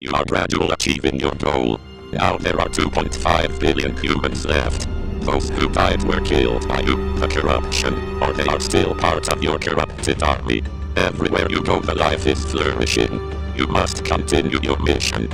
You are gradually achieving your goal. Now there are 2.5 billion humans left. Those who died were killed by you, the corruption, or they are still part of your corrupted army. Everywhere you go the life is flourishing. You must continue your mission.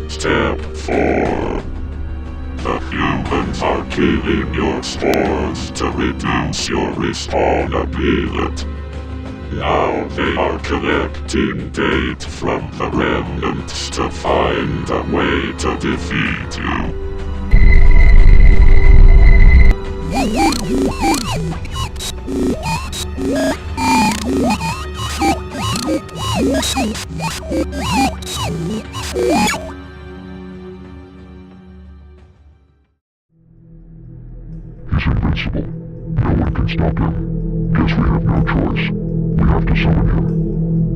Step 4. The humans are killing your spores to reduce your respawnability. Now they are collecting data from the remnants to find a way to defeat you. He's invincible. No one can stop him. Guess we have no choice. We have to summon him.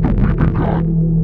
The Weeping God.